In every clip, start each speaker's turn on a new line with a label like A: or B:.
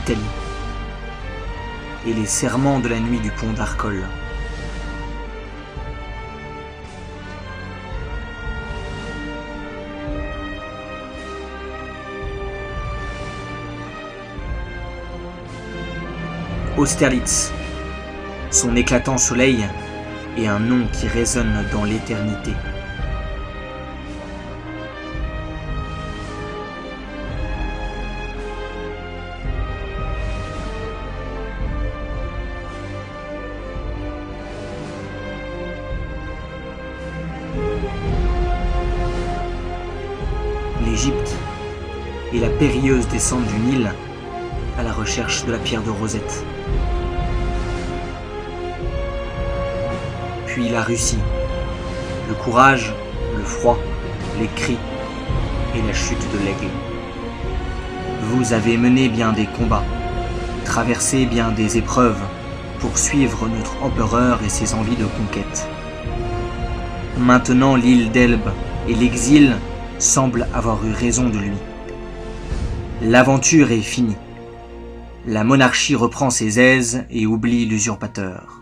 A: d'Italie et les serments de la nuit du pont d'Arcole. Austerlitz, son éclatant soleil et un nom qui résonne dans l'éternité. L'Égypte et la périlleuse descente du Nil à la recherche de la pierre de Rosette. Puis la Russie, le courage, le froid, les cris et la chute de l'aigle. Vous avez mené bien des combats, traversé bien des épreuves pour suivre notre empereur et ses envies de conquête. Maintenant l'île d'Elbe et l'exil semblent avoir eu raison de lui. L'aventure est finie. La monarchie reprend ses aises et oublie l'usurpateur.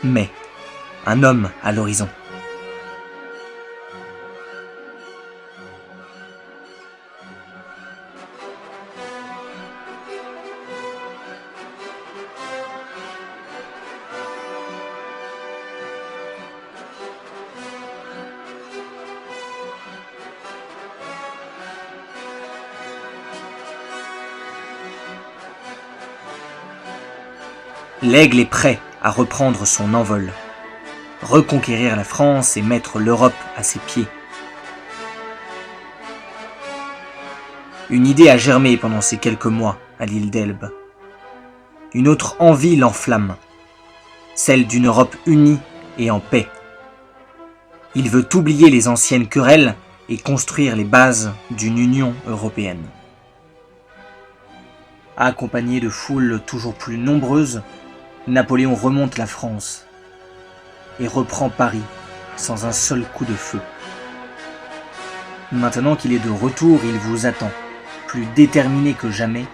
A: Mais un homme à l'horizon. L'aigle est prêt à reprendre son envol, reconquérir la France et mettre l'Europe à ses pieds. Une idée a germé pendant ces quelques mois à l'île d'Elbe. Une autre envie l'enflamme, celle d'une Europe unie et en paix. Il veut oublier les anciennes querelles et construire les bases d'une Union européenne. Accompagné de foules toujours plus nombreuses, Napoléon remonte la France et reprend Paris sans un seul coup de feu. Maintenant qu'il est de retour, il vous attend, plus déterminé que jamais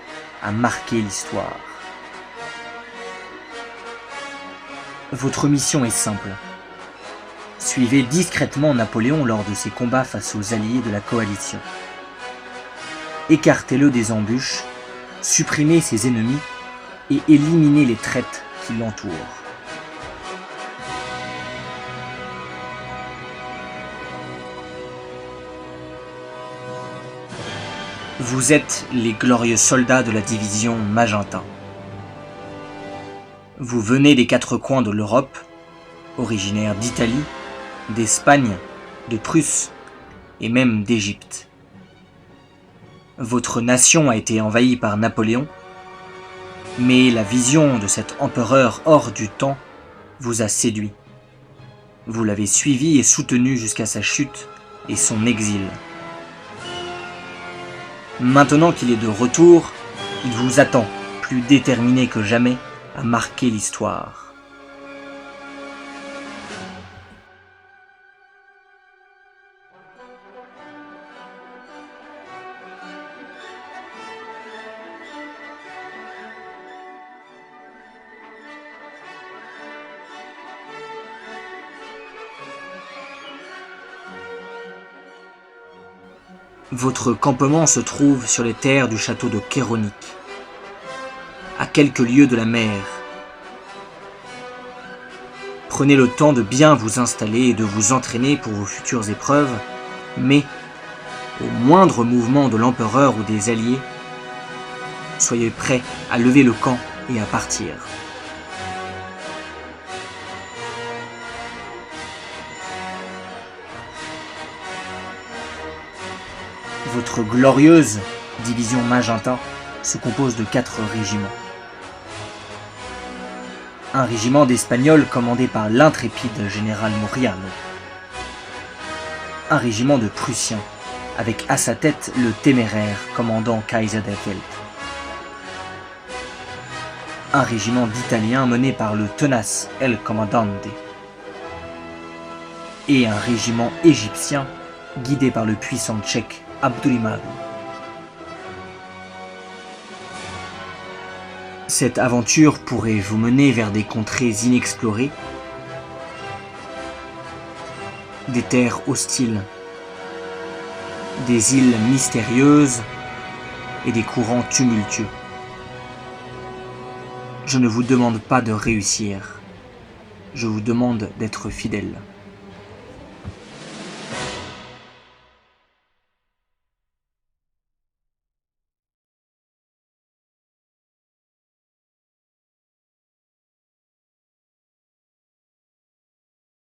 A: à marquer l'histoire. Votre mission est simple. Suivez discrètement Napoléon lors de ses combats face aux alliés de la coalition. Écartez-le des embûches, supprimez ses ennemis et éliminez les traites qui l'entourent. Vous êtes les glorieux soldats de la division Magenta. Vous venez des quatre coins de l'Europe, originaires d'Italie, d'Espagne, de Prusse et même d'Égypte. Votre nation a été envahie par Napoléon, mais la vision de cet empereur hors du temps vous a séduit. Vous l'avez suivi et soutenu jusqu'à sa chute et son exil. Maintenant qu'il est de retour, il vous attend, plus déterminé que jamais, à marquer l'histoire. Votre campement se trouve sur les terres du château de Kéronique, à quelques lieues de la mer. Prenez le temps de bien vous installer et de vous entraîner pour vos futures épreuves, mais au moindre mouvement de l'empereur ou des alliés, soyez prêts à lever le camp et à partir. Votre glorieuse division Magenta se compose de 4 régiments. Un régiment d'Espagnols commandé par l'intrépide général Moriano. Un régiment de Prussiens, avec à sa tête le téméraire commandant Kaiserfeld. Un régiment d'Italiens mené par le tenace El Comandante. et un régiment égyptien guidé par le puissant tchèque Abdülimag. Cette aventure pourrait vous mener vers des contrées inexplorées, des terres hostiles, des îles mystérieuses et des courants tumultueux. Je ne vous demande pas de réussir, je vous demande d'être fidèle.